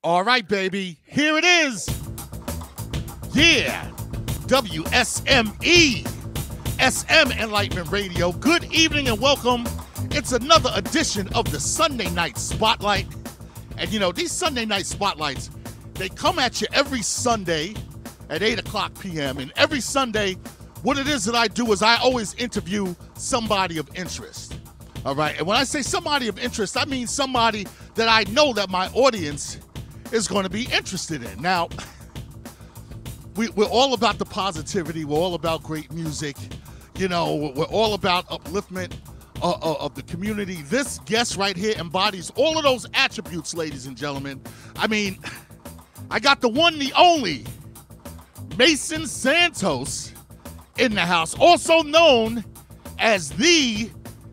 All right, baby. Here it is. Yeah. WSME Enlightenment Radio. Good evening and welcome. It's another edition of the Sunday Night Spotlight. And you know, these Sunday Night Spotlights, they come at you every Sunday at 8 o'clock p.m. And every Sunday, what it is that I do is I always interview somebody of interest. All right. And when I say somebody of interest, I mean somebody that I know that my audience is going to be interested in. Now, we're all about the positivity. We're all about great music. You know, we're all about upliftment of the community. This guest right here embodies all of those attributes, ladies and gentlemen. I mean, I got the one, the only, Mason Santos in the house, also known as Thee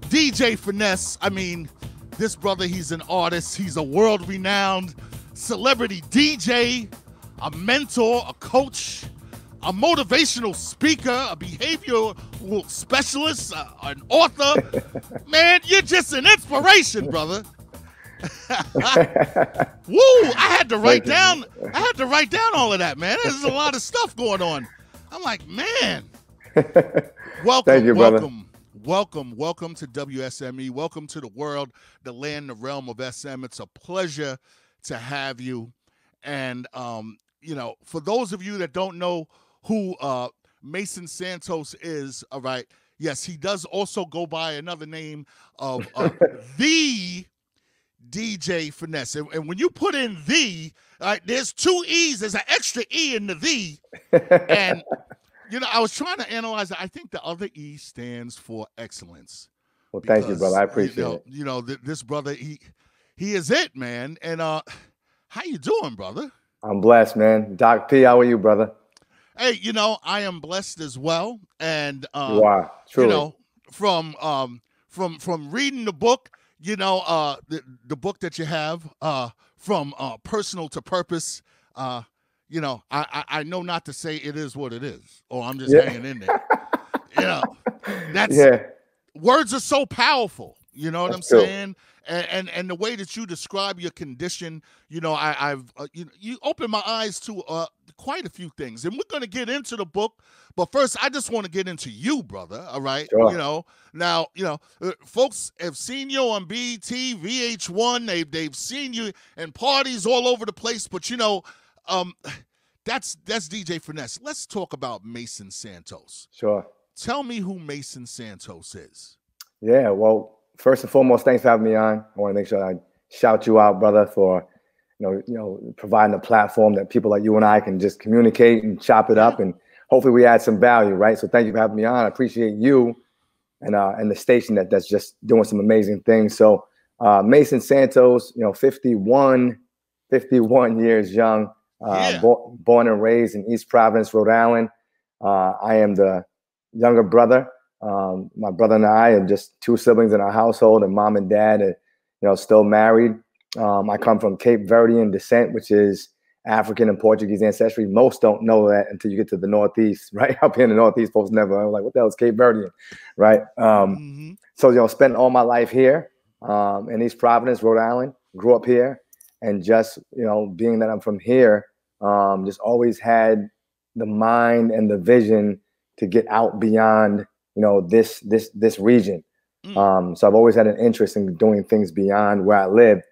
Dj Finesse. I mean, this brother, he's an artist. He's a world-renowned celebrity DJ, a mentor, a coach, a motivational speaker, a behavioral specialist, an author. Man, you're just an inspiration, brother. Woo! I had to write down all of that, man. There's a lot of stuff going on. I'm like, man. Welcome, Thank you, brother. Welcome to WSME. Welcome to the world, the land, the realm of SM. It's a pleasure to have you. And you know, for those of you that don't know who Mason Santos is, all right, yes, he does also go by another name of Thee Dj Finesse. And when you put in "the," there's two E's. There's an extra E in the "the," and you know, I was trying to analyze it. I think the other E stands for excellence. Well, thank you, brother. I appreciate it. You know, this brother, he is it, man. And how you doing, brother? I'm blessed, man. Doc P, how are you, brother? Hey, you know, I am blessed as well. And you are, truly. You know, from reading the book, you know, the book that you have, from personal to purpose, you know, I know not to say it is what it is, or I'm just hanging in there. You know, words are so powerful. You know what I'm saying? And the way that you describe your condition, you know, you opened my eyes to quite a few things, and we're gonna get into the book. But first, I just want to get into you, brother. All right, sure. You know, now you know, folks have seen you on BET, VH1. They've seen you in parties all over the place, but you know. That's DJ Finesse. Let's talk about Mason Santos. Sure. Tell me who Mason Santos is. Yeah, well, first and foremost, thanks for having me on. I want to make sure I shout you out, brother, for you know, providing a platform that people like you and I can just communicate and chop it up, and hopefully we add some value, right? So thank you for having me on. I appreciate you and the station that's just doing some amazing things. So Mason Santos, you know, 51 years young. Born and raised in East Providence, Rhode Island. I am the younger brother. My brother and I are just two siblings in our household, and mom and dad are, you know, still married. I come from Cape Verdean descent, which is African and Portuguese ancestry. Most don't know that until you get to the Northeast, right? Up here in the Northeast, folks never. I'm like, what the hell is Cape Verdean, right? So, you know, spent all my life here in East Providence, Rhode Island. Grew up here. And just, you know, being that I'm from here, just always had the mind and the vision to get out beyond, you know, this region. So I've always had an interest in doing things beyond where I live.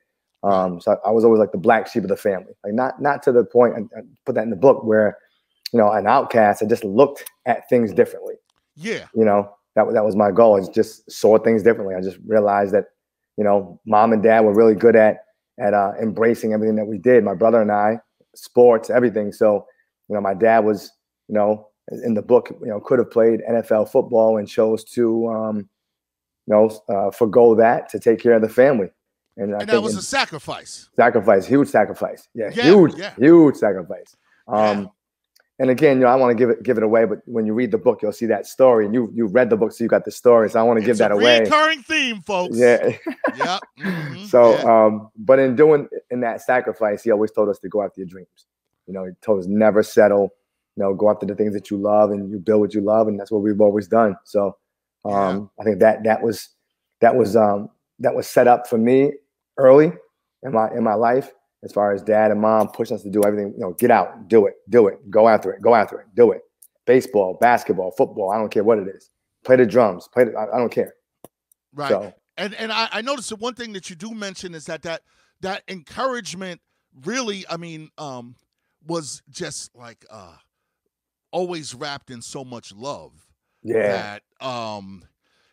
So I was always like the black sheep of the family, like not to the point, I put that in the book, where, you know, an outcast. I just looked at things differently. Yeah. You know, that was my goal. I just saw things differently. I just realized that, you know, mom and dad were really good at embracing everything that we did. My brother and I, sports, everything. So, you know, my dad was, you know, in the book, you know, could have played NFL football and chose to, forgo that to take care of the family. And I think that was a sacrifice. Huge sacrifice. Huge sacrifice. And again, you know, I want to give it away, but when you read the book, you'll see that story, and you read the book, so you got the story. So I want to give that away. Recurring theme, folks. Yeah. Yep. So, but in that sacrifice, he always told us to go after your dreams. You know, he told us never settle. You know, go after the things that you love, and you build what you love, and that's what we've always done. So, I think that was set up for me early in my life. as far as dad and mom pushing us to do everything, get out, do it, go after it, do it. Baseball, basketball, football, I don't care what it is. Play the drums, I don't care. Right. So, and I noticed that one thing that you do mention is that encouragement really, I mean, was just like always wrapped in so much love. Yeah.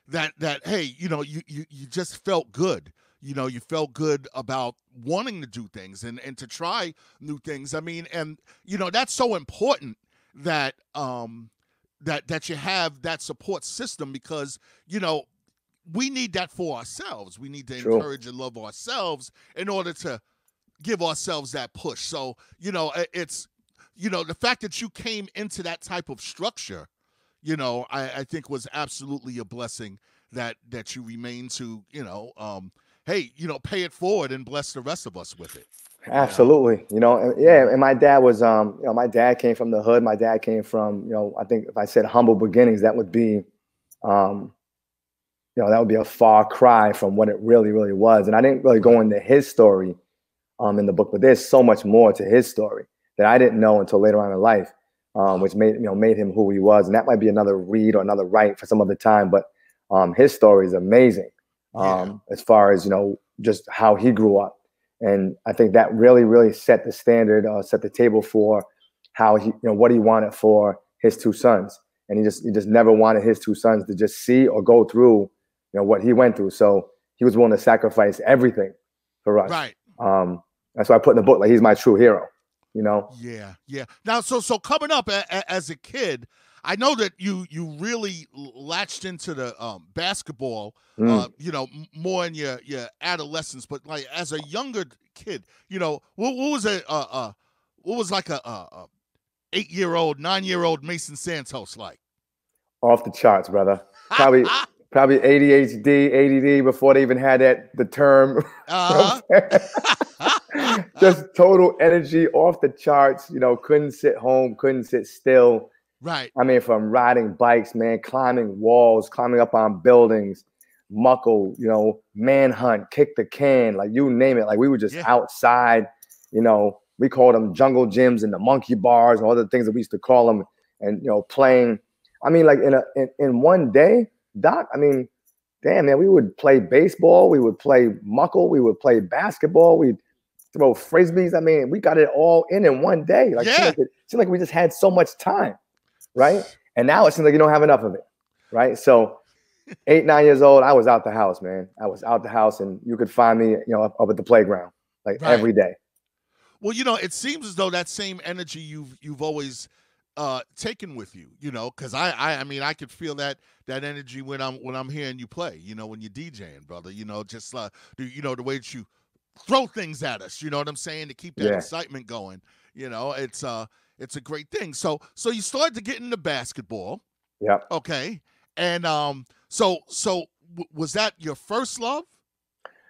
That hey, you just felt good. You felt good about wanting to do things and to try new things. I mean, and that's so important that that you have that support system, because we need that for ourselves. We need to encourage and love ourselves in order to give ourselves that push. So it's the fact that you came into that type of structure, I think was absolutely a blessing that you remain to hey, pay it forward and bless the rest of us with it. Absolutely. And my dad was, my dad came from the hood. My dad came from, I think if I said humble beginnings, that would be, that would be a far cry from what it really, really was. And I didn't really go into his story in the book, but there's so much more to his story that I didn't know until later on in life, which made him who he was. And that might be another read or another write for some other time. But his story is amazing as far as, just how he grew up. And I think that really, really set the standard, set the table for how he, what he wanted for his two sons. And he just never wanted his two sons to just see or go through, what he went through. So he was willing to sacrifice everything for us. Right. That's why I put in the book, like, he's my true hero. Yeah. Now, so coming up as a kid, I know that you really latched into the basketball, more in your adolescence. But like as a younger kid, what was like a 8-year-old, 9-year-old Mason Santos like? Off the charts, brother. Probably ADHD, ADD before they even had the term. Just total energy, off the charts. Couldn't sit home, couldn't sit still. Right. I mean, from riding bikes, man, climbing walls, climbing up on buildings, muckle, manhunt, kick the can, like you name it. Like we were just outside, we called them jungle gyms and the monkey bars and all the things that we used to call them, and playing. I mean, like in one day, Doc, I mean, damn, man, we would play baseball, we would play muckle, we would play basketball, we'd throw frisbees. I mean, we got it all in one day. Like, it seemed like we just had so much time. Right. And now it seems like you don't have enough of it. Right. So 8, 9 years old, I was out the house, man. I was out the house, and you could find me, up at the playground, like every day. Well, it seems as though that same energy you've always taken with you, because I mean, I could feel that energy when I'm hearing you play, when you're DJing, brother, just the way that you throw things at us, you know what I'm saying, to keep that excitement going. It's a great thing. So you started to get into basketball. Yeah. Okay. And so was that your first love?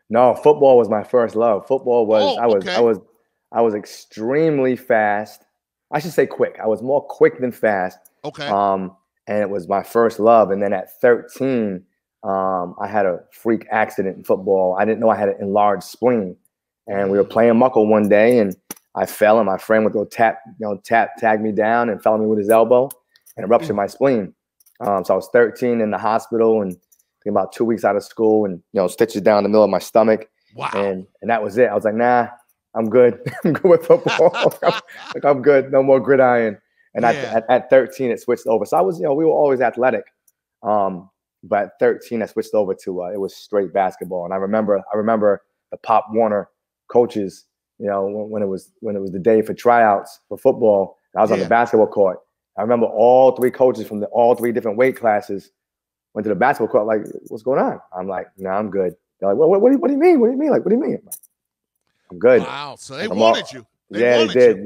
No, football was my first love. Football was I was extremely fast. I should say quick. I was more quick than fast. Okay. And it was my first love. And then at 13, I had a freak accident in football. I didn't know I had an enlarged spleen. And we were playing muckle one day, and I fell, and my friend would go tag me down and fell on me with his elbow, and it ruptured my spleen. So I was 13 in the hospital, and about 2 weeks out of school, and stitches down the middle of my stomach. Wow. And that was it. I was like, nah, I'm good. I'm good with football. I'm good. No more gridiron. And at 13, it switched over. So I was, we were always athletic. But at 13, I switched over to it was straight basketball. And I remember the Pop Warner coaches, when it was the day for tryouts for football, I was on the basketball court. I remember all 3 coaches from all 3 different weight classes went to the basketball court, like, what's going on? I'm like, nah, I'm good. They're like, what do you mean? What do you mean? Like, what do you mean? I'm good. Wow. So they wanted you. They did.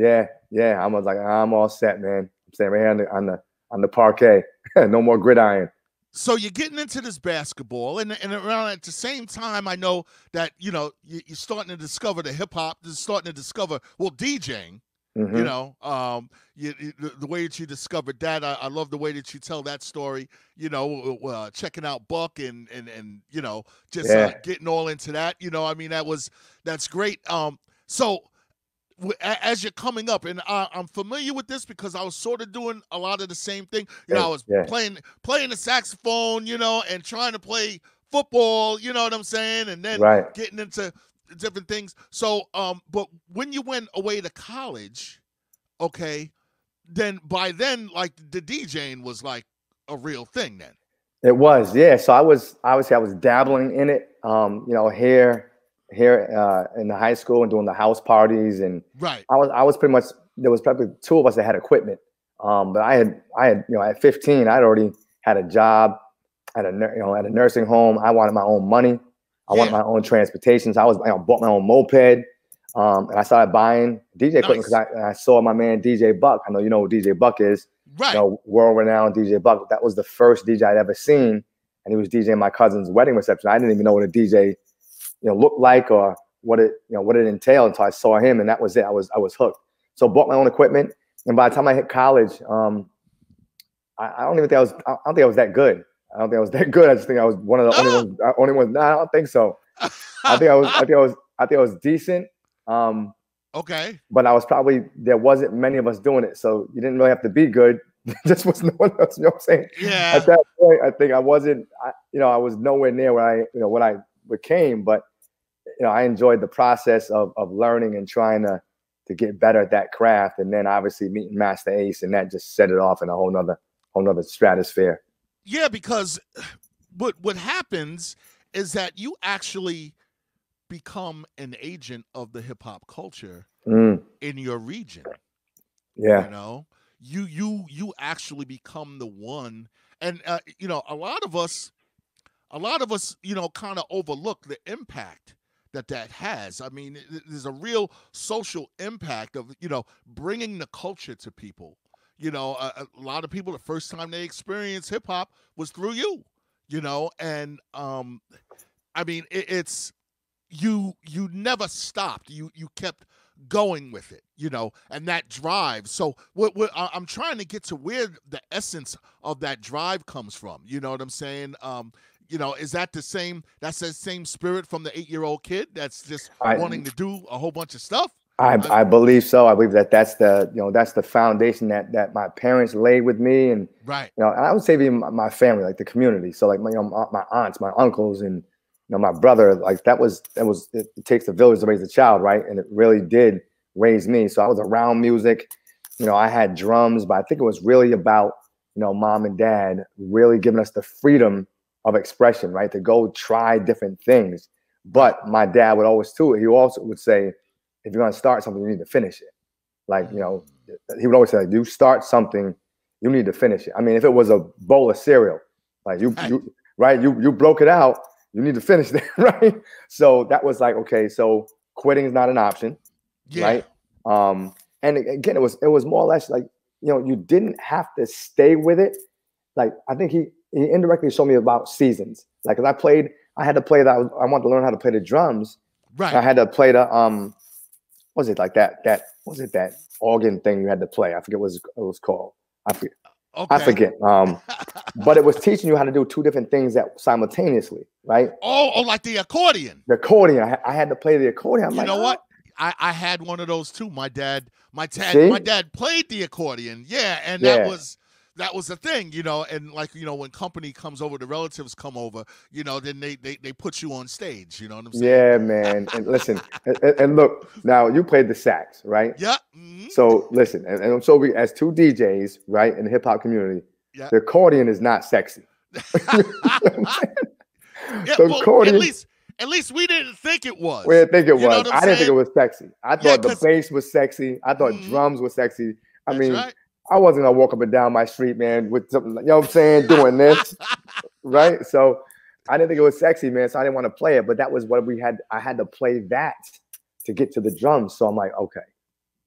Yeah. I was like, I'm all set, man. I'm staying right here on the parquet. No more gridiron. So you're getting into this basketball, and around at the same time, I know that you're starting to discover the hip hop. You're starting to discover DJing. Mm-hmm. The way that you discovered that, I love the way that you tell that story. Checking out Buck and just getting all into that. I mean, that's great. So as you're coming up, and I'm familiar with this because I was sort of doing a lot of the same thing. I was playing the saxophone, and trying to play football, you know what I'm saying, and then getting into different things. So, but when you went away to college, okay, then by then, like the DJing was like a real thing then. It was, yeah. So I was dabbling in it, here in the high school and doing the house parties, and I was pretty much, there was probably two of us that had equipment, but I had at 15 I'd already had a job at a nursing home. I wanted my own money. I wanted my own transportation. So I bought my own moped, and I started buying DJ equipment because I saw my man DJ Buck. I know you know who DJ Buck is. Right. World-renowned DJ Buck. That was the first DJ I'd ever seen, and he was DJing my cousin's wedding reception. I didn't even know what a DJ, looked like or what it entailed until I saw him, and that was it. I was hooked. So bought my own equipment, and by the time I hit college, I don't think I was that good. I don't think I was that good. I just think I was one of the only ones. No, I don't think so. I think I was decent. Okay. But there wasn't many of us doing it, so you didn't really have to be good. Just was no one else. You know what I'm saying? Yeah. At that point, I think I wasn't. I was nowhere near what I became. But I enjoyed the process of learning and trying to get better at that craft, and then obviously meeting Master Ace, and that just set it off in a whole nother stratosphere. Yeah, because what happens is that you actually become an agent of the hip hop culture in your region. Yeah. You actually become the one, and a lot of us kind of overlook the impact that has. I mean, there's a real social impact of bringing the culture to people. A lot of people, the first time they experienced hip hop was through you. And I mean, it's you never stopped. You kept going with it, and that drive. So what I'm trying to get to where the essence of that drive comes from. You know what I'm saying? Is that the same? That's the same spirit from the 8-year-old kid that's just wanting to do a whole bunch of stuff. I believe so. I believe that's the foundation that my parents laid with me, and and I would say even my family, like the community. So like my aunts, my uncles, and my brother. Like that was it takes a village to raise a child, right? And it really did raise me. So I was around music. I had drums, but I think it was really about mom and dad really giving us the freedom of expression, right? To go try different things. But my dad would always too. He also would say, if you're going to start something, you need to finish it. Like, he would always say, you start something, you need to finish it. I mean, if it was a bowl of cereal, like you broke it out, you need to finish that, right? So that was like, okay, so quitting is not an option, right? And again, it was more or less like, you didn't have to stay with it. Like, I think he indirectly showed me about seasons. Like, cause I had to play that. I wanted to learn how to play the drums. Right. I had to play the, was it like that organ thing you had to play? I forget what it was called. I forget. But it was teaching you how to do two different things that simultaneously, right? Oh, like the accordion. The accordion. I had to play the accordion. You know what? I had one of those too. My dad played the accordion. Yeah, and that was the thing, and like, when company comes over, the relatives come over, then they put you on stage, you know what I'm saying? Yeah, man. And listen, and look, now you played the sax, right? Yeah. So listen, and so we, as two DJs, right, in the hip hop community, the accordion is not sexy. Accordion, at least we didn't think it was. We didn't think it was. I didn't think it was sexy. I thought the bass was sexy. I thought drums were sexy. I mean, I wasn't gonna walk up and down my street, man, with something, you know what I'm saying, doing this, right? So I didn't think it was sexy, man. So I didn't want to play it, but that was what we had. I had to play that to get to the drums. So I'm like, okay,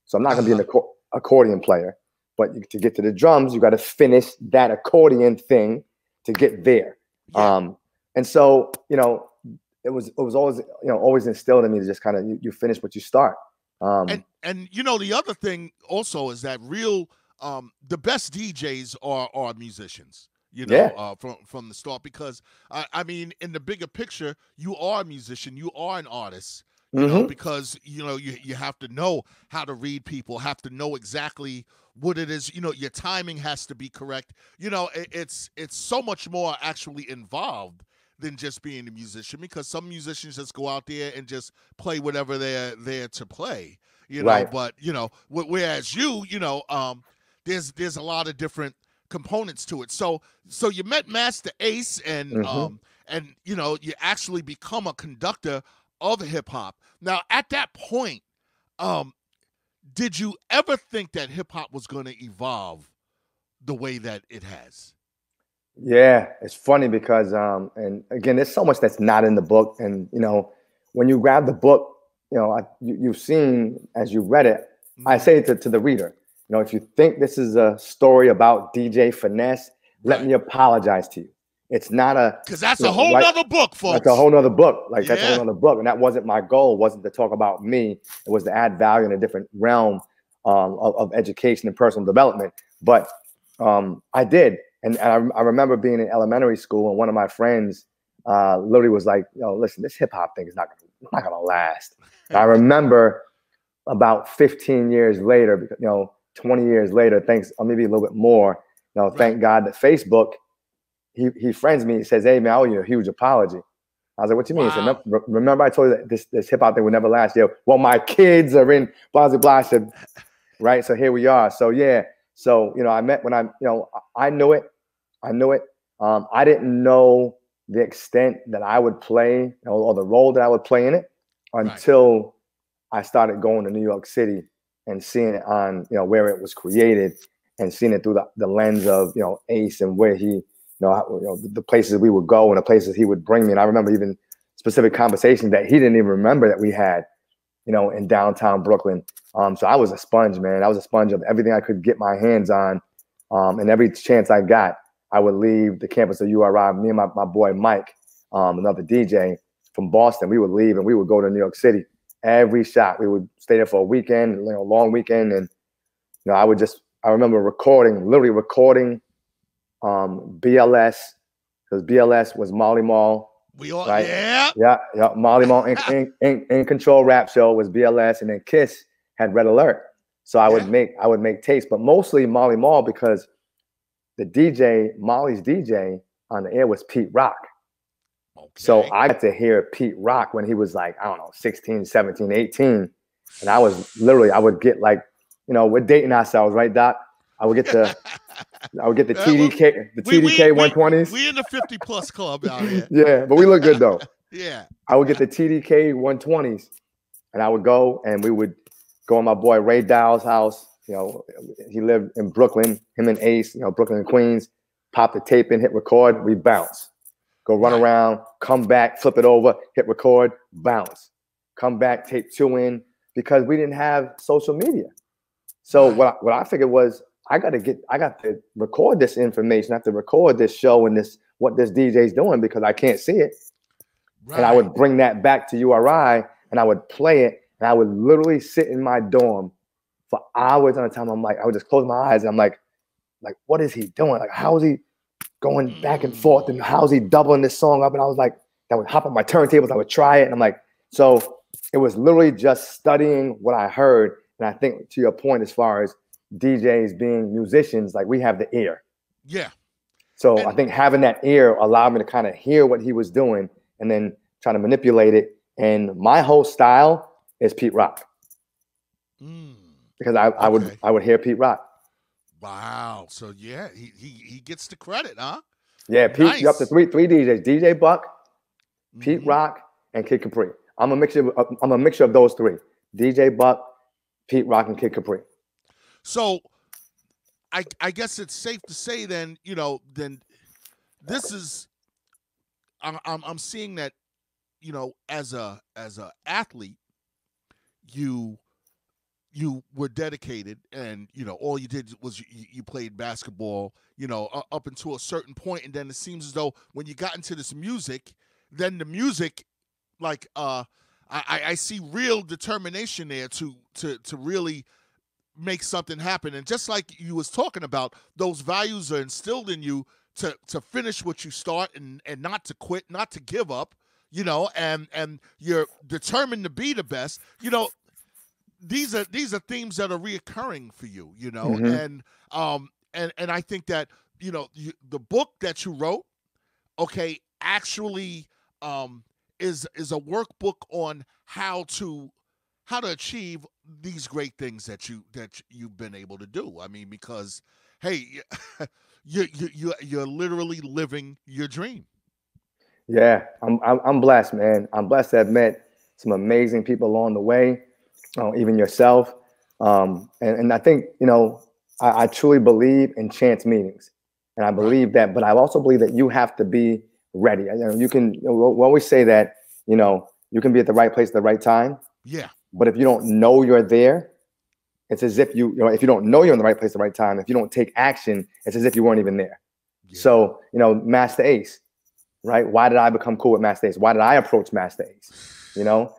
so I'm not gonna be an accordion player, but to get to the drums, you got to finish that accordion thing to get there. And so it was always always instilled in me to just kind of you finish what you start. And the other thing also is that the best DJs are musicians, from the start, because I mean, in the bigger picture, you are a musician, you are an artist, you know, because, you know, you have to know how to read people, have to know exactly what it is. You know, your timing has to be correct. You know, it's so much more actually involved than just being a musician, because some musicians just go out there and just play whatever they're there to play, you know. Right. But, you know, whereas you know, there's a lot of different components to it. So you met Master Ace, and you know, you actually become a conductor of hip hop. Now, at that point, did you ever think that hip hop was going to evolve the way that it has? Yeah, it's funny because and again, there's so much that's not in the book, and you know, when you grab the book, you know, you've seen as you read it. I say to the reader, you know, if you think this is a story about DJ Finesse, let me apologize to you. It's not a, because that's a whole nother book, folks. That's a whole nother book. Like that's a whole nother book, and that wasn't my goal. It wasn't to talk about me. It was to add value in a different realm of education and personal development. But I did. And I remember being in elementary school, and one of my friends literally was like, "Yo, listen, this hip hop thing is not gonna last." And I remember about 15 years later, you know, 20 years later, thanks, or maybe a little bit more, you know, thank God that Facebook, he friends me. He says, "Hey man, I owe you a huge apology." I was like, "What you mean?" He said, "No, remember I told you that this hip hop thing would never last." Yeah, well, my kids are in blah blah blah. I said, right, so here we are. So yeah. So, you know, I knew it. I didn't know the extent that I would play, or the role that I would play in it until I started going to New York City and seeing it on, you know, where it was created, and seeing it through the lens of, you know, Ace, and where he, the places we would go and the places he would bring me. And I remember even specific conversations that he didn't even remember that we had, you know, in downtown Brooklyn. So I was a sponge, man. I was a sponge of everything I could get my hands on. And every chance I got, I would leave the campus of URI. Me and my boy Mike, another DJ from Boston, we would leave and we would go to New York City. Every shot, we would stay there for a weekend, you know, long weekend. And, you know, I remember literally recording BLS, because BLS was Molly Mall. We all, right? Yeah. Molly Mall in Control rap show was BLS, and then Kiss had Red Alert. So I would make tapes, but mostly Molly Mall, because Molly's DJ on the air was Pete Rock. Okay. So I got to hear Pete Rock when he was like, I don't know, 16, 17, 18. And I would get like, you know, we're dating ourselves, right, Doc? I would get the TDK 120s. We in the 50+ club out here. Yeah, but we look good though. Yeah. I would get the TDK 120s, and I would go, and we would go in my boy Ray Dowell's house. You know, he lived in Brooklyn, him and Ace, you know, Brooklyn and Queens. Pop the tape in, hit record, we bounce. Go run around, come back, flip it over, hit record, bounce. Come back, tape 2 in, because we didn't have social media. So what I figured was, I got to record this information. I have to record this show and what this DJ's doing, because I can't see it. Right. And I would bring that back to URI, and I would play it, and I would literally sit in my dorm for hours at a time. I would just close my eyes, and I'm like, what is he doing? Like, how is he going back and forth, and how is he doubling this song up? And I was like, I would hop on my turntables, I would try it, and I'm like, so it was literally just studying what I heard. And I think, to your point, as far as DJs being musicians, like, we have the ear. Yeah. So I think having that ear allowed me to kind of hear what he was doing, and then trying to manipulate it. And my whole style is Pete Rock. Because I would hear Pete Rock. Wow. So yeah, he gets the credit, huh? Yeah, Pete, nice. You're up to three DJs: DJ Buck, Pete Rock, and Kid Capri. I'm a mixture of those three: DJ Buck, Pete Rock, and Kid Capri. So I guess it's safe to say then, you know, then this is I'm seeing that, you know, as a athlete, you were dedicated, and, you know, all you did was you played basketball, you know, up until a certain point, and then it seems as though when you got into this music, then the music, like, I see real determination there to really make something happen. And just like you was talking about, those values are instilled in you to finish what you start, and not to quit, not to give up, you know, and you're determined to be the best, you know, these are themes that are reoccurring for you, you know, Mm-hmm. and I think that, you know, the book that you wrote, okay, actually is a workbook on how to achieve these great things that you've been able to do. I mean, because hey, you're literally living your dream. Yeah, I'm blessed, man. I'm blessed to have met some amazing people along the way, even yourself. And I think, you know, I truly believe in chance meetings, and I Right. believe that. But I also believe that you have to be ready. You know, you can. You know, we always say that, you know, you can be at the right place at the right time, Yeah. but if you don't know you're there, it's as if you know, if you don't know you're in the right place at the right time, if you don't take action, it's as if you weren't even there. Yeah. So, you know, Master Ace, right? Why did I become cool with Master Ace? Why did I approach Master Ace? You know,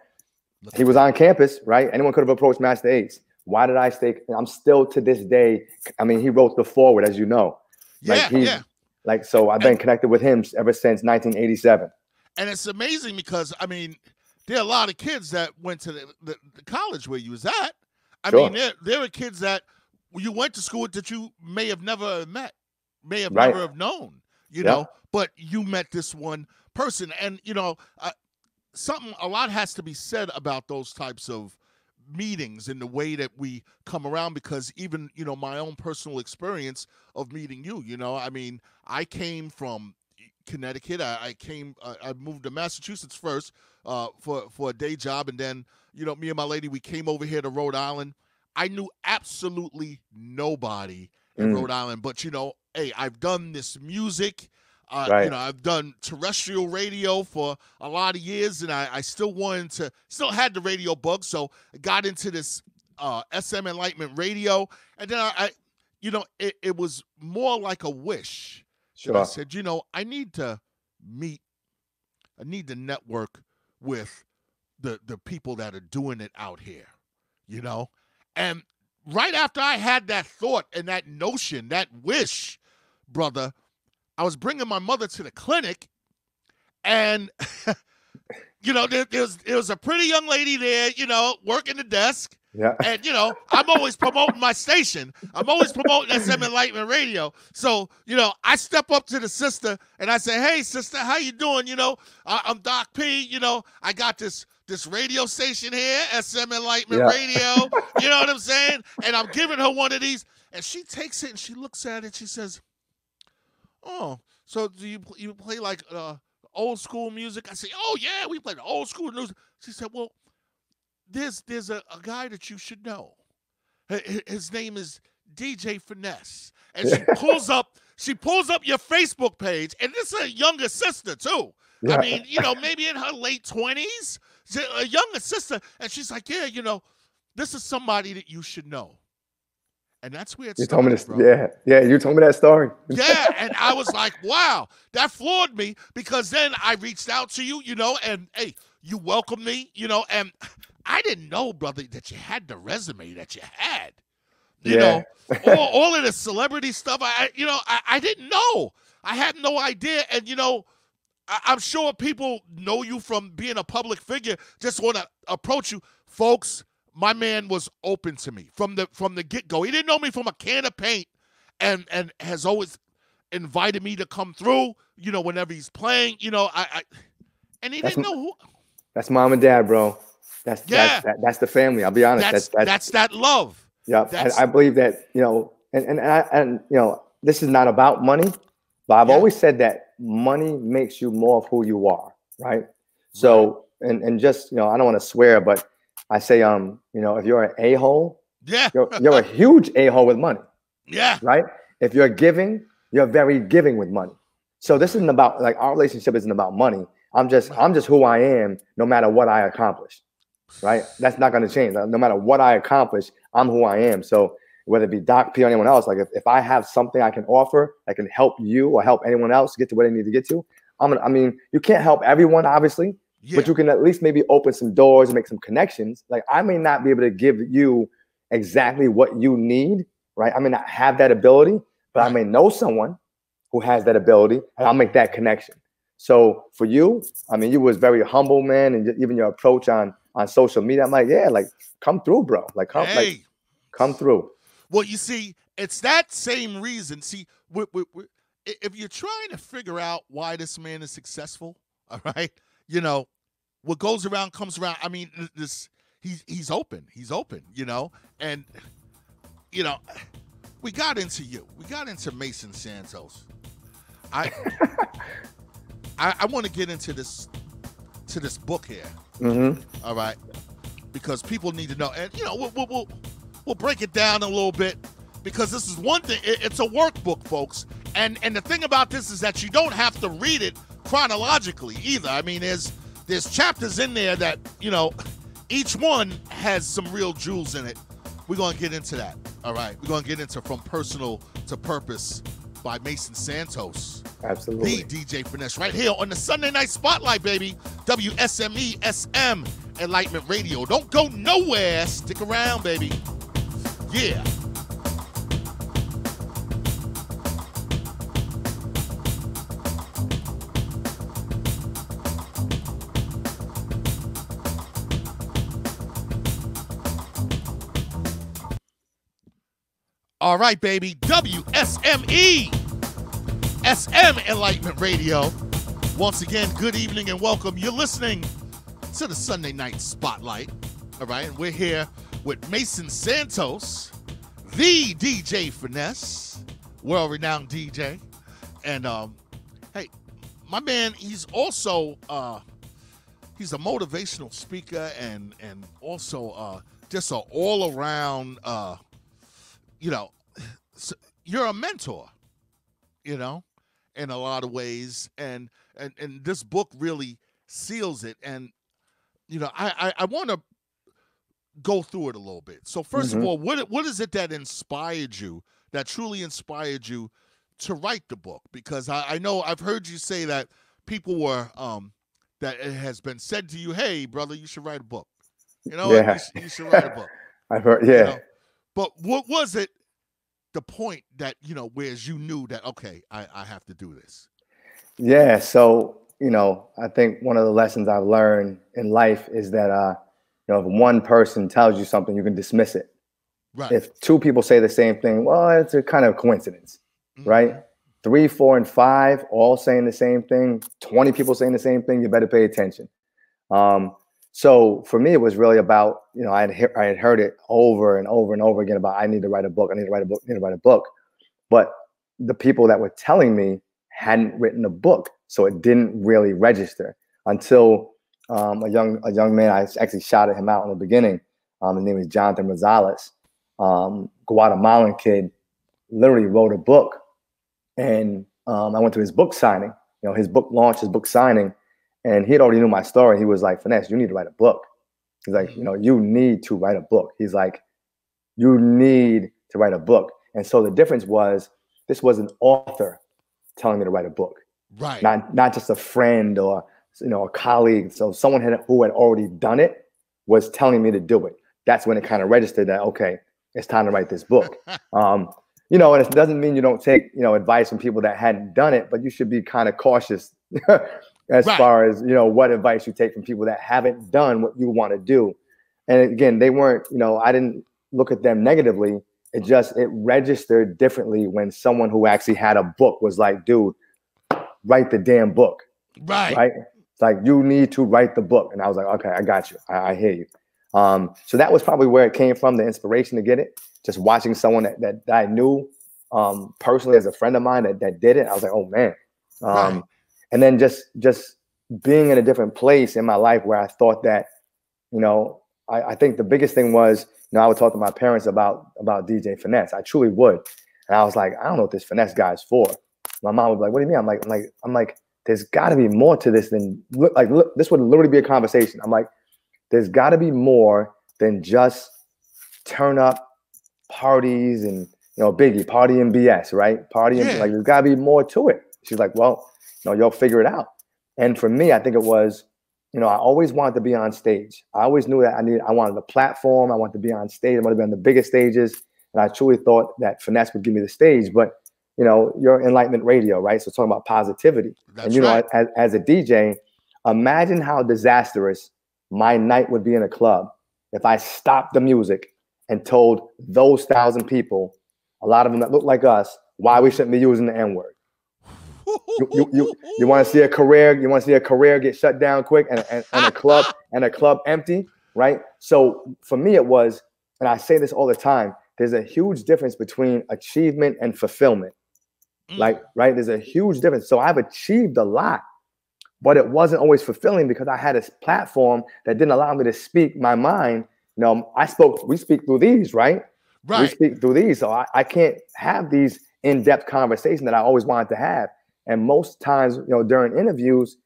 Look he at was that. on campus, right? Anyone could have approached Master Ace. Why did I stay? I'm still to this day. I mean, he wrote the forward, as you know. Like Yeah, he's yeah. like, so I've been And connected with him ever since 1987. and it's amazing because I mean, there are a lot of kids that went to the college where you was at. I mean, Sure. there are kids that you went to school with that you may have never met, may have Right. never have known, you know, Yep. but you met this one person. And, you know, a lot has to be said about those types of meetings and the way that we come around, because even, you know, my own personal experience of meeting you, you know, I mean, I came from Connecticut. I moved to Massachusetts first for a day job, and then, you know, me and my lady, we came over here to Rhode Island. I knew absolutely nobody in Mm, Rhode Island, but, you know, hey, I've done this music. You right. know, I've done terrestrial radio for a lot of years, and I still still had the radio bug, so I got into this SM Enlightenment radio, and then you know, it was more like a wish that I Sure. said, you know, I need to network with the people that are doing it out here, you know, and right after I had that thought and that notion, that wish, brother, I was bringing my mother to the clinic, and you know, there was a pretty young lady there, you know, working the desk. Yeah. And, you know, I'm always promoting my station. I'm always promoting SM Enlightenment Radio. So, you know, I step up to the sister and I say, hey, sister, how you doing? You know, I'm Doc P. You know, I got this radio station here, SM Enlightenment Yeah. Radio. You know what I'm saying? And I'm giving her one of these. And she takes it and she looks at it and she says, oh, so do you play like old school music? I say, oh yeah, we play the old school music. She said, well, there's a guy that you should know. His name is DJ Finesse, and she pulls up your Facebook page, and this is a younger sister too. I Yeah. mean, you know, maybe in her late 20s, a younger sister, and she's like, yeah, you know, this is somebody that you should know. And that's where it You told me started, this. bro. Yeah. Yeah. You told me that story. Yeah, and I was like, wow, that floored me, because then I reached out to you, you know, and hey, you welcomed me, you know, and I didn't know, brother, that you had the resume that you had. You Yeah. know, all of the celebrity stuff, I didn't know. I had no idea. And, you know, I'm sure people know you from being a public figure, just want to approach you. Folks, my man was open to me from the get-go. He didn't know me from a can of paint, and has always invited me to come through, you know, whenever he's playing, you know, and he That's didn't know who. that's mom and dad, bro. Yeah, That's the family. I'll be honest. that's that love. Yeah. That's I believe that, you know, and you know, this is not about money, but I've yeah, always said that money makes you more of who you are, right? right. So, and just, you know, I don't want to swear, but I say, you know, if you're an a-hole, Yeah, you're a huge a-hole with money, yeah, right? If you're giving, you're very giving with money. So this isn't about, like, our relationship isn't about money. I'm just right. who I am, no matter what I accomplish, right? That's not going to change. No matter what I accomplish, I'm who I am. So whether it be Doc P or anyone else, like if I have something I can offer that can help you or help anyone else get to where they need to get to, I mean, you can't help everyone, obviously, but Yeah, you can at least maybe open some doors and make some connections. Like, I may not be able to give you exactly what you need, right? I may not have that ability, but I right. may know someone who has that ability, and I'll make that connection. So for you, I mean, you was very humble, man, and even your approach on social media, I'm like, yeah, like come through, bro. Like come through. Well, you see, it's that same reason. See, if you're trying to figure out why this man is successful, all right, you know, what goes around comes around. I mean, he's open, you know, and you know, we got into Mason Santos. I want to get into this book here. Mm-hmm. All right, because people need to know, and you know, we'll break it down a little bit, because this is one thing. It's a workbook, folks, and the thing about this is that you don't have to read it chronologically either. I mean, there's chapters in there that, you know, each one has some real jewels in it. We're gonna get into that. All right, we're gonna get into From Personal to Purpose by Mason Santos. Absolutely. The DJ Finesse, right here on the Sunday Night Spotlight, baby. WSME SM Enlightenment Radio. Don't go nowhere. Stick around, baby. Yeah. All right, baby. WSME SM Enlightenment Radio. Once again, good evening and welcome. You're listening to the Sunday Night Spotlight. All right, and we're here with Mason Santos, the DJ Finesse, world-renowned DJ. And hey, my man, he's also he's a motivational speaker and also just an all-around you know, you're a mentor, you know, in a lot of ways, and this book really seals it. And you know, I want to go through it a little bit. So first of all, what is it that inspired you, that truly inspired you to write the book? Because I know I've heard you say that people were that it has been said to you, hey brother, you should write a book. You know, yeah. you should write a book. I've heard, yeah. You know? But what was it, the point that, you know, whereas you knew that, okay, I have to do this? Yeah. So, you know, I think one of the lessons I've learned in life is that, you know, if one person tells you something, you can dismiss it. Right. If two people say the same thing, well, it's a kind of coincidence, right? 3, 4, and 5 all saying the same thing, 20 people saying the same thing, you better pay attention. So for me, it was really about, you know, I had heard it over and over and over again about, I need to write a book, I need to write a book, I need to write a book. But the people that were telling me hadn't written a book. So it didn't really register until a young man, I actually shouted him out in the beginning. His name is Jonathan Rosales, Guatemalan kid, literally wrote a book. And I went to his book signing, you know, his book launch, his book signing. And he had already knew my story. He was like, Finesse, you need to write a book. He's like, you know, you need to write a book. He's like, you need to write a book. And so the difference was, this was an author telling me to write a book. Right. Not just a friend or, you know, a colleague. So someone who had already done it was telling me to do it. That's when it kind of registered that, okay, it's time to write this book. You know, and it doesn't mean you don't take, you know, advice from people that hadn't done it, but you should be kind of cautious as far as, you know, what advice you take from people that haven't done what you want to do. And again, they weren't, you know, I didn't look at them negatively. It registered differently when someone who actually had a book was like, dude, write the damn book. Right. It's like, you need to write the book. And I was like, okay, I got you. I hear you. So that was probably where it came from, the inspiration to get it. Just watching someone that I knew personally as a friend of mine that did it. I was like, oh man. And then just being in a different place in my life where I thought that, you know, I think the biggest thing was, you know, I would talk to my parents about DJ Finesse. I truly would. And I was like, I don't know what this Finesse guy is for. My mom would be like, what do you mean? I'm like, there's got to be more to this than, like, look, this would literally be a conversation. I'm like, there's got to be more than just turn up parties and, you know, Biggie, party and BS, right? Party and like, there's got to be more to it. She's like, well, you know, you'll figure it out. And for me, I think it was, you know, I always wanted to be on stage. I always knew that I wanted a platform. I wanted to be on stage. I wanted to be on the biggest stages. And I truly thought that Finesse would give me the stage. But, your Enlightenment Radio, right? So talking about positivity. That's and, right. as a DJ, imagine how disastrous my night would be in a club if I stopped the music and told those 1,000 people, a lot of them that look like us, why we shouldn't be using the N-word. You want to see a career? You want to see a career get shut down quick and a club empty, right? So for me, it was, and I say this all the time, there's a huge difference between achievement and fulfillment. Like, right? There's a huge difference. So I've achieved a lot, but it wasn't always fulfilling because I had a platform that didn't allow me to speak my mind. We speak through these, right? Right. We speak through these. So I can't have these in-depth conversations that I always wanted to have. And most times, during interviews,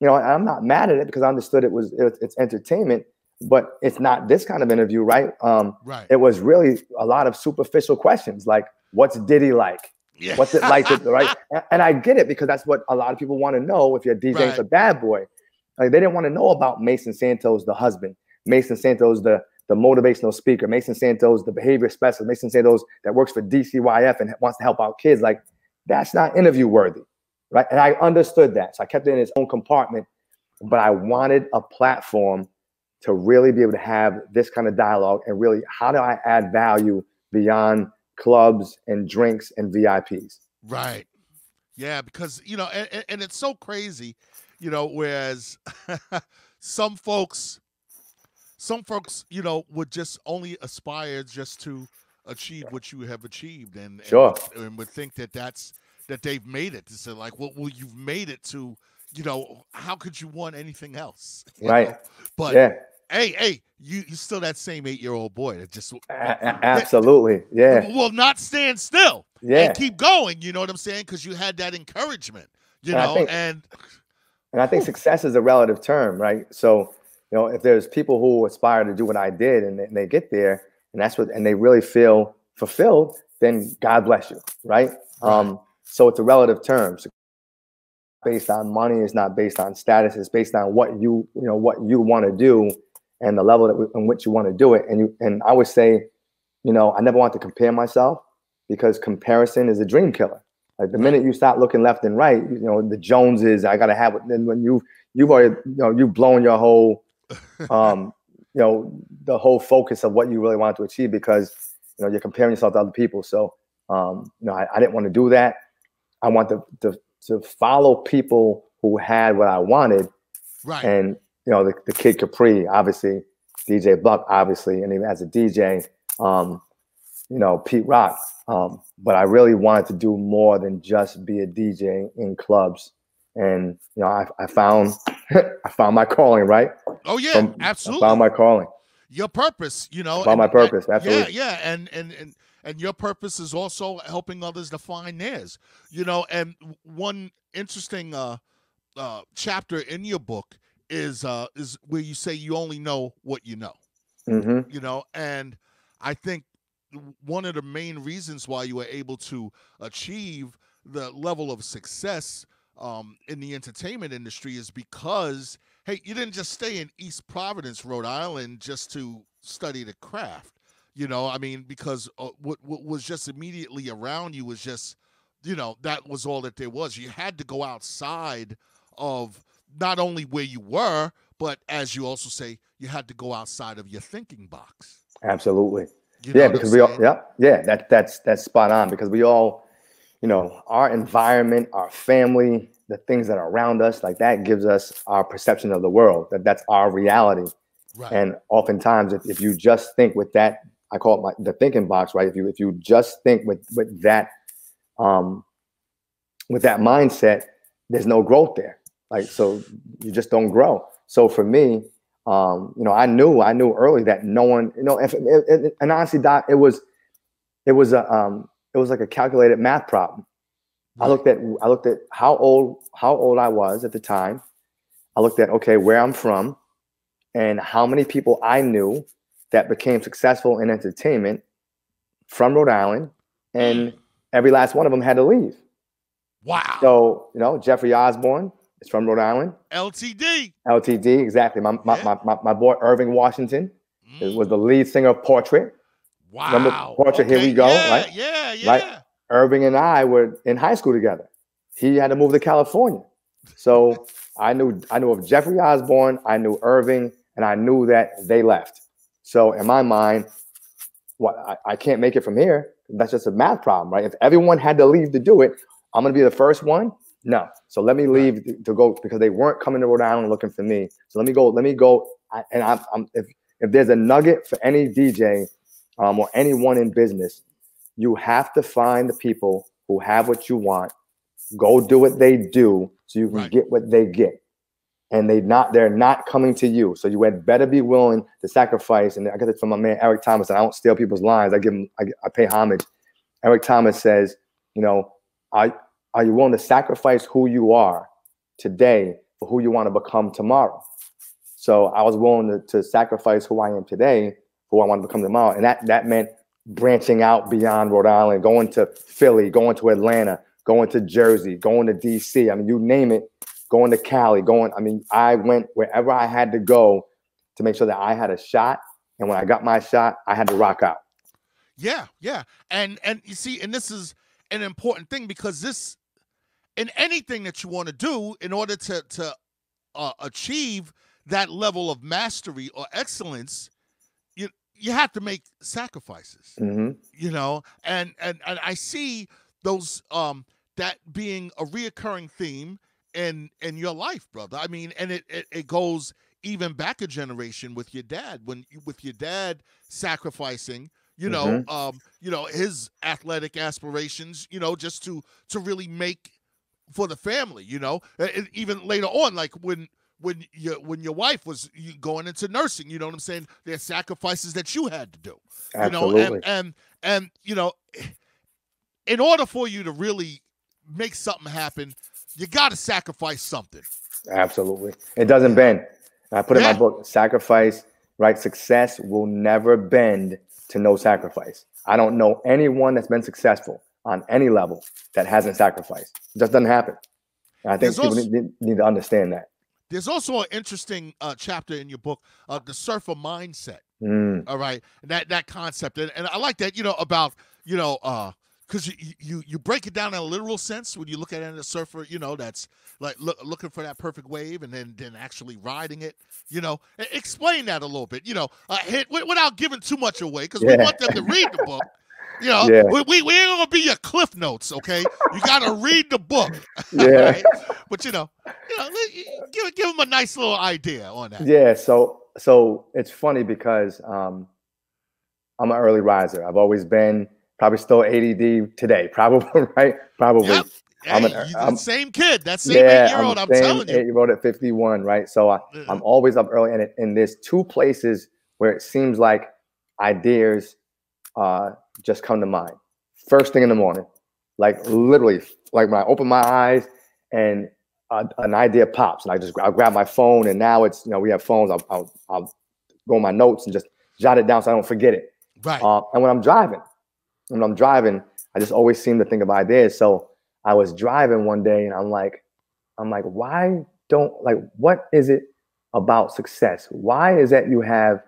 I'm not mad at it because I understood it's entertainment, but it's not this kind of interview, right? Right. It was really a lot of superficial questions like, what's Diddy like? Yeah. What's it like, right? And I get it because that's what a lot of people want to know if you're DJing for Bad Boy. Like, they didn't want to know about Mason Santos, the husband, Mason Santos, the motivational speaker, Mason Santos, the behavior specialist, Mason Santos that works for DCYF and wants to help out kids. Like, that's not interview worthy, right? And I understood that. So I kept it in its own compartment, but I wanted a platform to really be able to have this kind of dialogue and really, how do I add value beyond clubs and drinks and VIPs? Right. Yeah, because, and it's so crazy, whereas some folks, would just only aspire just to achieve what you have achieved and would think that they've made it. To say like, well, you've made it to, how could you want anything else? Right. But yeah. Hey, you still that same 8-year-old boy that just absolutely, yeah. Will not stand still, yeah, and keep going. You know what I'm saying? Because you had that encouragement, and I think success is a relative term, right? So, if there's people who aspire to do what I did and they get there, and they really feel fulfilled, then God bless you, right? So it's a relative term. So based on money, it's not based on status. It's based on what you want to do and the level in which you want to do it. And I would say, I never want to compare myself because comparison is a dream killer. Like the minute you start looking left and right, the Joneses, I got to have it. Then when you've already, you've blown your whole, the whole focus of what you really want to achieve because, you're comparing yourself to other people. So, I didn't want to do that. I want to follow people who had what I wanted. Right. And, the Kid Capri, obviously, DJ Buck, obviously, and even as a DJ, Pete Rock. But I really wanted to do more than just be a DJ in clubs. And, I found I found my calling, right? Oh, yeah, absolutely. I found my calling. Your purpose, Found my purpose, absolutely. Yeah. And your purpose is also helping others define theirs. And one interesting chapter in your book is where you say you only know what you know. Mm-hmm. And I think one of the main reasons why you were able to achieve the level of success in the entertainment industry is because, hey, you didn't just stay in East Providence, Rhode Island, just to study the craft. Because what was just immediately around you was just, that was all that there was. You had to go outside of not only where you were, but as you also say, you had to go outside of your thinking box. Absolutely. Because we all, that's spot on because we all, our environment, our family, the things that are around us, like that gives us our perception of the world, that's our reality. Right. And oftentimes if you just think with that, I call it the thinking box, right? If you just think with that mindset, there's no growth there. Like, so you just don't grow. So for me, I knew early that no one, and honestly, Doc, it was like a calculated math problem. Right. I looked at how old I was at the time. I looked at, okay, where I'm from and how many people I knew that became successful in entertainment from Rhode Island, and every last one of them had to leave. Wow. So, Jeffrey Osborne is from Rhode Island. LTD, exactly. My boy Irving Washington was the lead singer of Portrait. Wow. Remember Portrait? Okay. Here we go. Yeah, right? Yeah. Right. Irving and I were in high school together. He had to move to California. So I knew of Jeffrey Osborne, I knew Irving, and I knew that they left. So in my mind, I can't make it from here. That's just a math problem, right? If everyone had to leave to do it, I'm going to be the first one. No. So let me leave to go, because they weren't coming to Rhode Island looking for me. So let me go. If there's a nugget for any DJ or anyone in business, you have to find the people who have what you want. Go do what they do so you can get what they get. And they're not coming to you. So you had better be willing to sacrifice. And I got it from my man Eric Thomas. And I don't steal people's lines. I pay homage. Eric Thomas says, are you willing to sacrifice who you are today for who you want to become tomorrow? So I was willing to sacrifice who I am today for who I want to become tomorrow. And that meant branching out beyond Rhode Island, going to Philly, going to Atlanta, going to Jersey, going to DC. I mean, you name it, going to Cali, I went wherever I had to go to make sure that I had a shot. And when I got my shot, I had to rock out. Yeah, yeah. And you see, and this is an important thing, because this, in anything that you want to do, in order to achieve that level of mastery or excellence, you have to make sacrifices. Mm-hmm. And I see those that being a reoccurring theme in your life, brother. I mean, and it goes even back a generation with your dad, with your dad sacrificing, his athletic aspirations, just to really make for the family, and even later on, like when your wife was going into nursing, you know what I'm saying? There's sacrifices that you had to do, Absolutely. and in order for you to really make something happen, you got to sacrifice something. Absolutely. It doesn't bend. I put in my book, sacrifice, right? Success will never bend to no sacrifice. I don't know anyone that's been successful on any level that hasn't sacrificed. It just doesn't happen. And I think people need to understand that. There's also an interesting chapter in your book, the surfer mindset. All right. That concept. And I like that, about, because you break it down in a literal sense when you look at it as a surfer, that's like looking for that perfect wave and then actually riding it, Explain that a little bit, without giving too much away, because we want them to read the book. We ain't gonna be your cliff notes, okay? You gotta read the book, right? But give them a nice little idea on that. Yeah, so it's funny because I'm an early riser. I've always been, probably still ADD today, probably, right? Probably. Yep. I'm the same kid. That same 8-year-old. I'm telling you. 8-year-old at 51, right? So I'm always up early, and there's two places where it seems like ideas just come to mind. First thing in the morning, like literally, like when I open my eyes and an idea pops, and I'll grab my phone, and now it's, we have phones. I'll go in my notes and just jot it down so I don't forget it. Right. And when I'm driving, I just always seem to think of ideas. So I was driving one day, and I'm like, what is it about success? Why is that you have,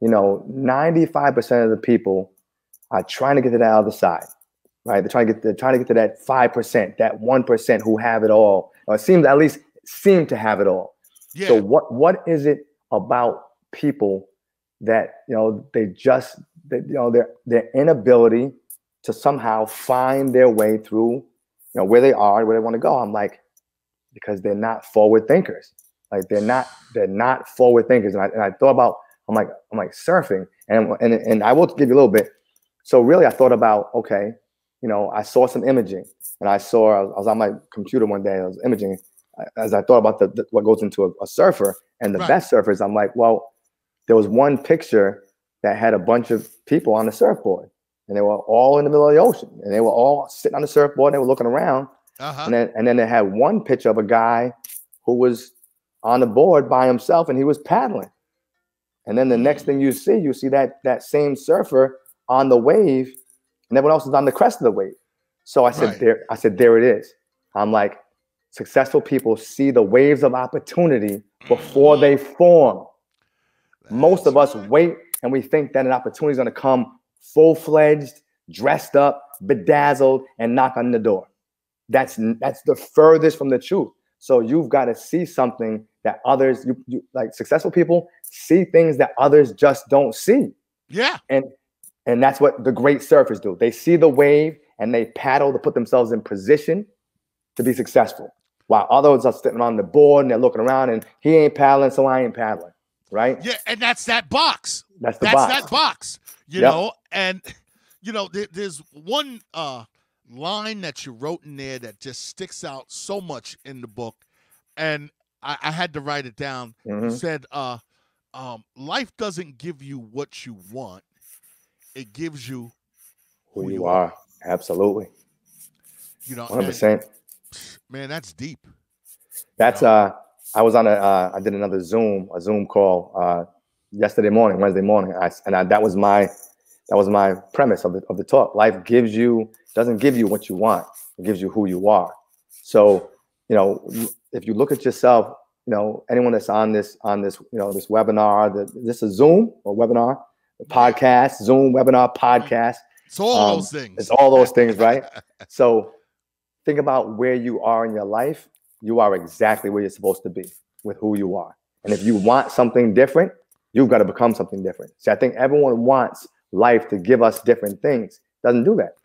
95% of the people are trying to get to that other side, right? They're trying to get to that 5%, that 1% who have it all, or at least seem to have it all. Yeah. So what is it about people that, their inability to somehow find their way through, where they are, where they want to go? I'm like, because they're not forward thinkers. Like they're not forward thinkers. And I thought about, I'm like surfing, and I will give you a little bit. So really, I thought about, okay, I saw some imaging, and I was on my computer one day, I was imaging, as I thought about what goes into a surfer and the best surfers. I'm like, well, there was one picture that had a bunch of people on the surfboard, and they were all in the middle of the ocean, and they were all sitting on the surfboard, and they were looking around. And then they had one picture of a guy who was on the board by himself, and he was paddling. And then the next thing you see that same surfer on the wave, and everyone else is on the crest of the wave. So I said, there it is. I'm like, successful people see the waves of opportunity before they form. Most of us wait, and we think that an opportunity is going to come full-fledged, dressed up, bedazzled and knock on the door. That's the furthest from the truth. So you've got to see something that others, you like successful people see things that others just don't see. Yeah. And that's what the great surfers do. They see the wave and they paddle to put themselves in position to be successful. While others are sitting on the board and they're looking around and he ain't paddling, so I ain't paddling. Right? Yeah, and that's that box. That's that box. You know, and you know, there's one line that you wrote in there that just sticks out so much in the book, and I had to write it down. You said, life doesn't give you what you want, it gives you who you are. Absolutely. You know, 100%. Man, that's deep. That's I was on I did another Zoom call Wednesday morning, that was my premise of the talk. Life doesn't give you what you want, it gives you who you are. So, you know, if you look at yourself, you know, anyone that's on this, you know, this webinar, this is Zoom or webinar, podcast, Zoom, webinar, podcast. It's all those things. It's all those things, right? So think about where you are in your life. You are exactly where you're supposed to be with who you are. And if you want something different, you've got to become something different. See, I think everyone wants life to give us different things. Doesn't do that.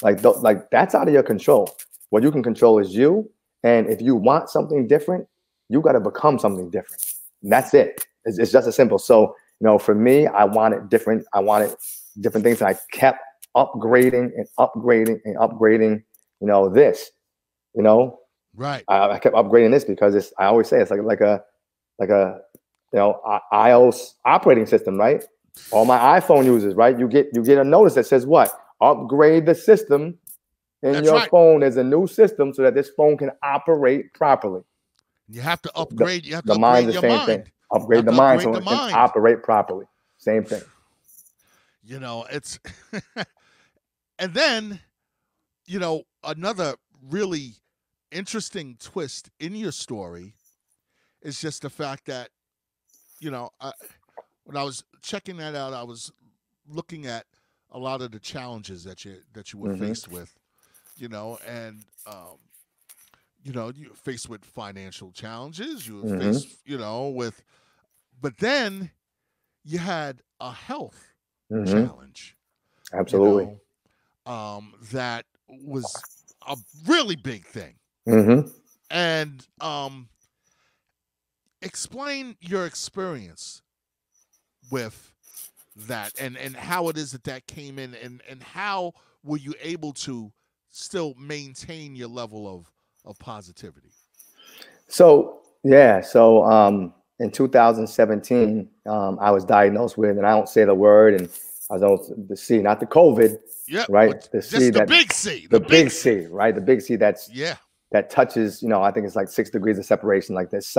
Like that's out of your control. What you can control is you. And if you want something different, you got to become something different. And that's it. It's just as simple. So, you know, for me, I wanted different things. And I kept upgrading and upgrading and upgrading, you know, this, you know. Right. I kept upgrading this because I always say it's like a you know, iOS operating system, right? All my iPhone users, right? You get a notice that says what? Upgrade the system in your phone. There's a new system so that this phone can operate properly. You have to upgrade. You have to the mind, upgrade the your same mind. thing. Upgrade the mind so it can operate properly. Same thing. You know, it's and then, you know, another really interesting twist in your story is just the fact that, you know, when I was checking that out, I was looking at a lot of the challenges that you were faced with, you know, and you know, you were faced with financial challenges, you were faced, you know, with, but then you had a health challenge. Absolutely. You know, that was a really big thing. And explain your experience with that and how it is that came in and how were you able to still maintain your level of positivity? So in 2017, I was diagnosed with, and I don't say the word, and I was on the C, not the COVID, right? The C, the big C, the big C, right? The big C that touches, you know, I think it's like 6 degrees of separation. Like there's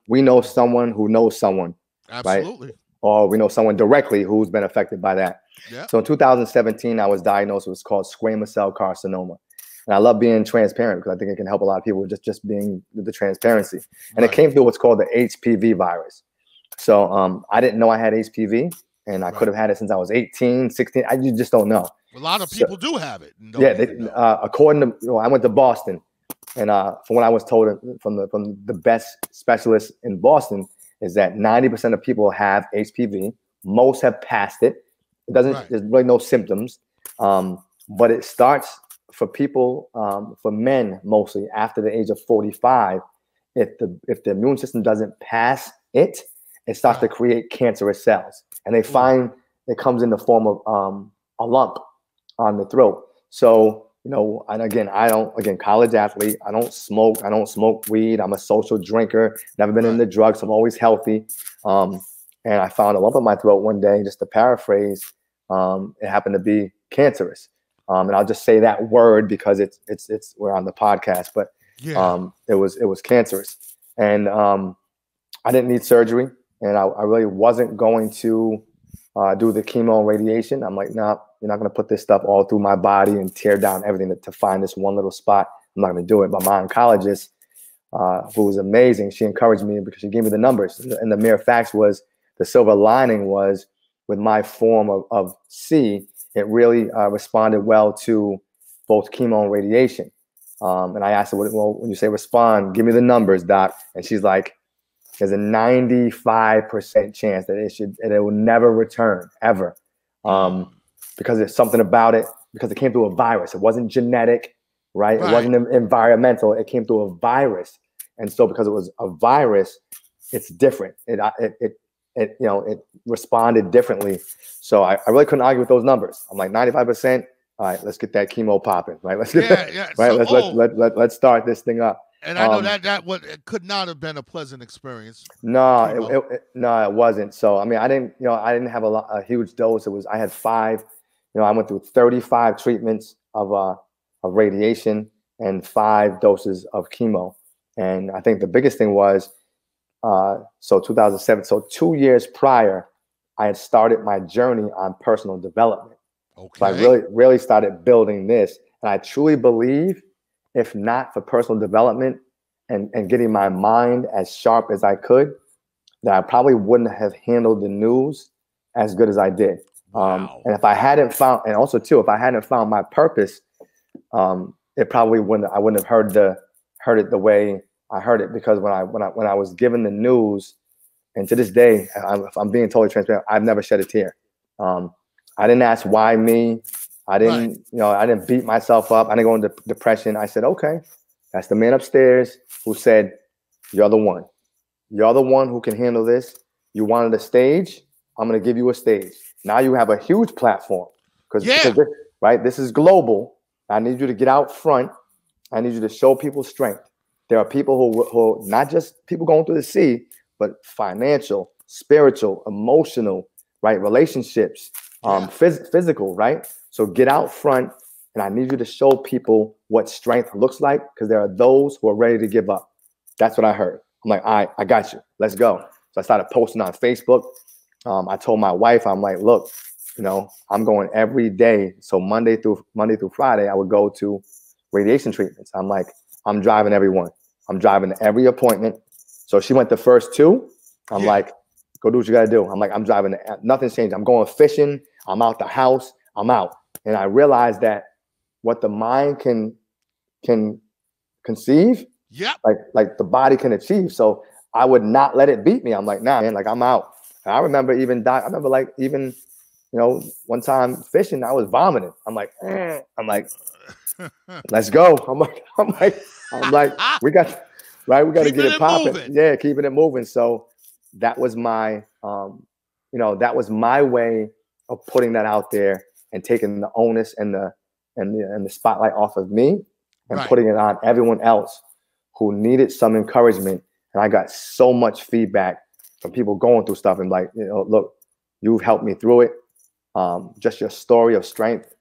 we know someone who knows someone, absolutely, right? Or we know someone directly who's been affected by that. Yeah. So in 2017, I was diagnosed with what's called squamous cell carcinoma. And I love being transparent because I think it can help a lot of people with just being the transparency. And it came through what's called the HPV virus. So I didn't know I had HPV, and I could have had it since I was 18, 16. You just don't know. A lot of people do have it. According to, you know, I went to Boston, and from what I was told from the best specialists in Boston is that 90% of people have HPV. Most have passed it. It doesn't. There's really no symptoms, but it starts for people, for men mostly after the age of 45. If the immune system doesn't pass it, it starts to create cancerous cells, and they find it comes in the form of a lump on the throat. So, you know, and again, college athlete, I don't smoke weed. I'm a social drinker, never been into drugs. I'm always healthy. And I found a lump in my throat one day, just to paraphrase, it happened to be cancerous. And I'll just say that word because we're on the podcast, but it was cancerous. And I didn't need surgery, and I really wasn't going to do the chemo and radiation. I'm like, nah, you're not going to put this stuff all through my body and tear down everything to find this one little spot. I'm not going to do it. But my oncologist, who was amazing, she encouraged me because she gave me the numbers. And the mere facts was, the silver lining was, with my form of C, it really responded well to both chemo and radiation. And I asked her, well, when you say respond, give me the numbers, doc. And she's like, there's a 95% chance that it will never return, ever. Because there's something about it, because it came through a virus. It wasn't genetic, right? It wasn't environmental. It came through a virus. And so because it was a virus, it's different. It responded differently. So I really couldn't argue with those numbers. I'm like 95%. All right, let's get that chemo popping, right? Let's get right. So, let's start this thing up. And I know it could not have been a pleasant experience. No, it wasn't. So I mean, I didn't have a huge dose. I had 5. I went through 35 treatments of radiation and 5 doses of chemo. And I think the biggest thing was, so 2007. So 2 years prior, I had started my journey on personal development. Okay. So I really started building this. And I truly believe, if not for personal development and getting my mind as sharp as I could, that I probably wouldn't have handled the news as good as I did. Wow. And if I hadn't found, and also too, if I hadn't found my purpose, it probably I wouldn't have heard it the way I heard it. Because when I was given the news, and to this day, if I'm being totally transparent, I've never shed a tear. I didn't ask why me. I didn't, I didn't beat myself up. I didn't go into depression. I said, okay, that's the man upstairs who said, you're the one. You're the one who can handle this. You wanted a stage. I'm going to give you a stage. Now you have a huge platform because this is global. I need you to get out front. I need you to show people strength. There are people who not just people going through the sea, but financial, spiritual, emotional, right? Relationships, physical, right? So get out front, and I need you to show people what strength looks like, because there are those who are ready to give up. That's what I heard. I'm like, all right, I got you. Let's go. So I started posting on Facebook. I told my wife, I'm like, look, I'm going every day. So Monday through Friday, I would go to radiation treatments. I'm like, I'm driving everyone. I'm driving to every appointment. So she went the first 2. I'm like, go do what you got to do. I'm like, I'm driving. Nothing's changed. I'm going fishing. I'm out the house. I'm out. And I realized that what the mind can conceive, like the body can achieve. So I would not let it beat me. I'm like, nah, man, like I'm out. And I remember one time fishing, I was vomiting. I'm like, let's go. I'm like, we got to get it popping. Yeah, keeping it moving. So that was my, that was my way of putting that out there and taking the onus and the spotlight off of me and putting it on everyone else who needed some encouragement. And I got so much feedback from people going through stuff and like, look, you've helped me through it. Just your story of strength,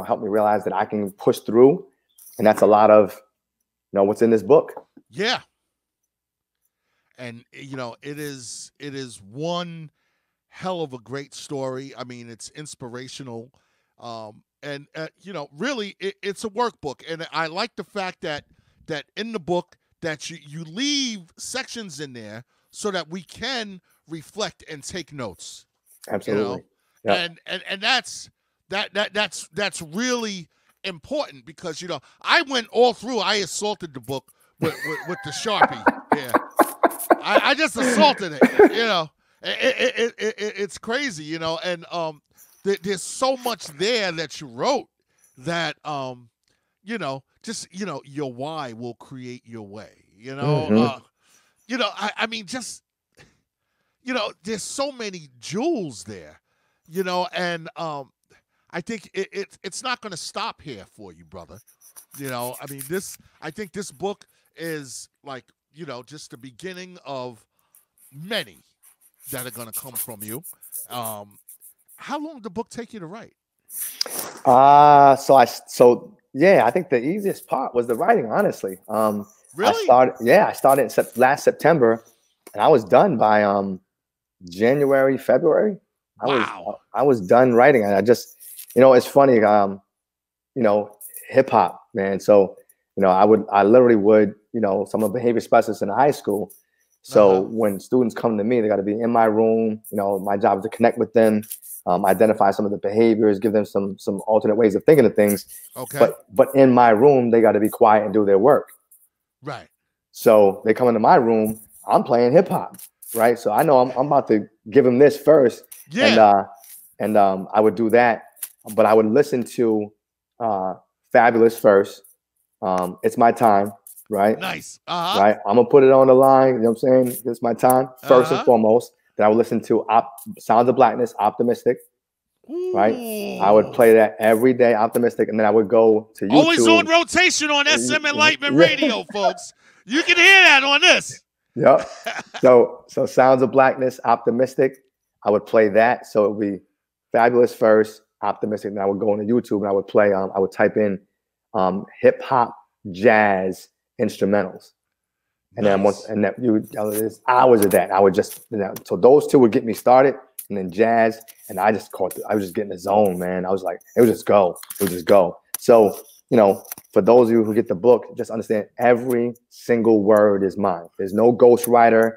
helped me realize that I can push through. And that's a lot of, what's in this book. Yeah. And, it is one hell of a great story. I mean, it's inspirational. Really, it's a workbook. And I like the fact that in the book that you leave sections in there so that we can reflect and take notes. Absolutely. Yep. And that's really important, because I went all through. I assaulted the book with the Sharpie. Yeah, I just assaulted it. It's crazy. And there's so much there that you wrote that your why will create your way. I mean, just there's so many jewels there. And I think it's not going to stop here for you, brother. I mean, I think this book is like, just the beginning of many that are going to come from you. How long did the book take you to write? I think the easiest part was the writing, honestly. Really? I started last September, and I was done by January, February. Wow. I was done writing, and I just, it's funny, hip hop, man. So, I literally would, some of the behavior specialists in high school, So when students come to me, they got to be in my room. You know, my job is to connect with them, identify some of the behaviors, give them some alternate ways of thinking of things. Okay. But in my room, they got to be quiet and do their work. Right. So they come into my room, I'm playing hip hop, right? So I know I'm about to give them this first. Yeah. And I would do that, but I would listen to Fabulous first. It's my time, right? Nice. Right. I'm gonna put it on the line. You know what I'm saying? It's my time first and foremost. Then I would listen to Sounds of Blackness, Optimistic. Ooh. Right. I would play that every day, Optimistic, and then I would go to YouTube. Always on rotation on SM Enlightenment Radio, folks. You can hear that on this. Yep. So Sounds of Blackness, Optimistic. I would play that. So it would be Fabulous first, Optimistic. And I would go on YouTube and I would play. I would type in hip hop, jazz, instrumentals, and there's hours of that. I would just so those two would get me started, and then jazz, and I was just getting the zone, man. I was like, it would just go. So for those of you who get the book, just understand every single word is mine. There's no ghostwriter.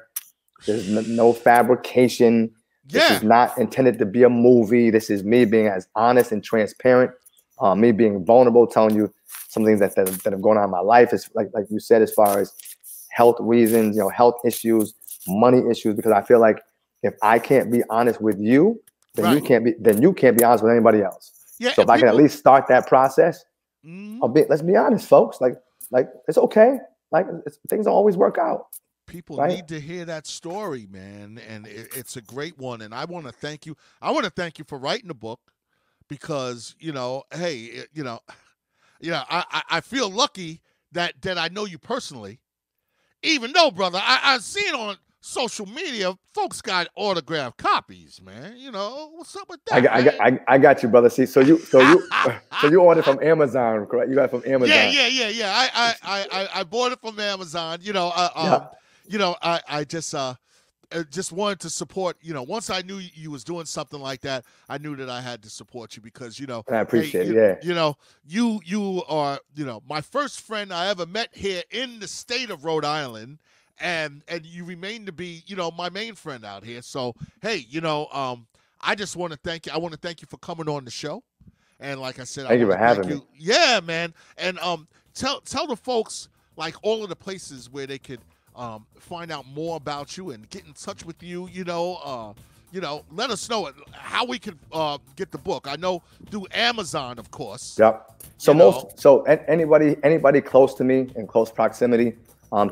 There's no fabrication. This is not intended to be a movie. This is me being as honest and transparent, me being vulnerable, telling you some things that have gone on in my life. Is like you said, as far as health reasons, health issues, money issues, because I feel like if I can't be honest with you, then you can't be honest with anybody else. Yeah, so if I can at least start that process, let's be honest, folks. Like it's okay. Like things don't always work out. People need to hear that story, man, and it's a great one. And I want to thank you. I want to thank you for writing the book, because hey, I feel lucky that I know you personally. Even though, brother, I've seen on social media, folks got autographed copies, man. What's up with that? I got you, brother. See, so you ordered from Amazon, correct? You got it from Amazon. Yeah. I bought it from Amazon. I just wanted to support. Once I knew you was doing something like that, I knew that I had to support you, because I appreciate it. You are my first friend I ever met here in the state of Rhode Island, and you remain to be my main friend out here. So hey, I just want to thank you. I want to thank you for coming on the show, and like I said, thank you for having me. Yeah, man, and tell the folks like all of the places where they could find out more about you and get in touch with you. Let us know how we can get the book. I know through Amazon, of course. Yep. So anybody close to me in close proximity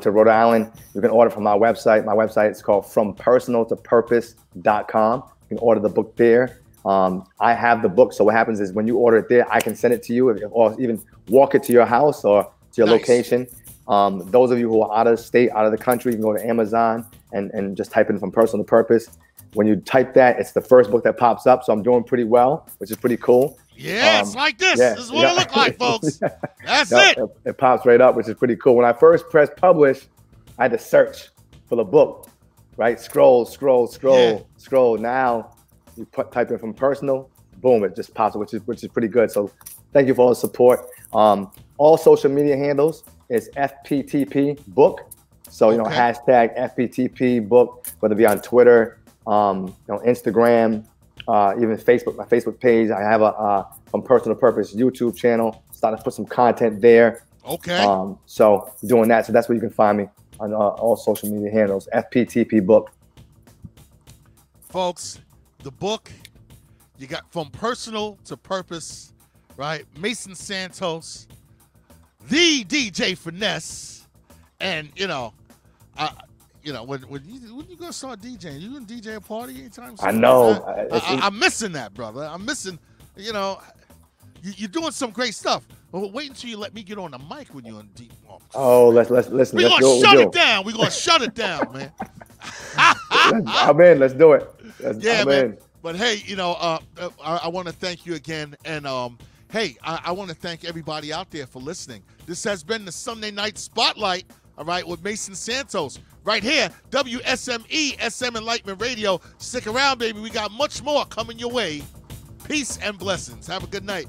to Rhode Island, you can order from my website. My website is called FromPersonalToPurpose.com. You can order the book there. I have the book. So what happens is when you order it there, I can send it to you, or even walk it to your house or to your location. Those of you who are out of state, out of the country, you can go to Amazon and just type in From Personal to Purpose. When you type that, it's the first book that pops up. So I'm doing pretty well, which is pretty cool. Yeah, it's like this. This is what it looks like, folks. That's it. It pops right up, which is pretty cool. When I first pressed publish, I had to search for the book, right? Scroll. Now you type in From Personal, boom, it just pops up, which is pretty good. So thank you for all the support. All social media handles is FPTP book. So, hashtag FPTP book, whether it be on Twitter, Instagram, even Facebook, my Facebook page. I have a From Personal Purpose YouTube channel. Starting to put some content there. Okay. So doing that. So that's where you can find me on all social media handles, FPTP book. Folks, the book, you got From Personal to Purpose, right? Mason Santos, Thee Dj Finesse, and when you gonna start DJing? You gonna DJ a party anytime soon? I know. I'm missing that, brother. I'm missing. You're doing some great stuff. Well, wait until you let me get on the mic when you're on deep. Oh, let's listen. We're gonna shut it down. We're gonna shut it down, man. I'm in. Let's do it. Man. But hey, I want to thank you again, and hey, I want to thank everybody out there for listening. This has been the Sunday Night Spotlight, all right, with Mason Santos. Right here, WSME SM Enlightenment Radio. Stick around, baby. We got much more coming your way. Peace and blessings. Have a good night.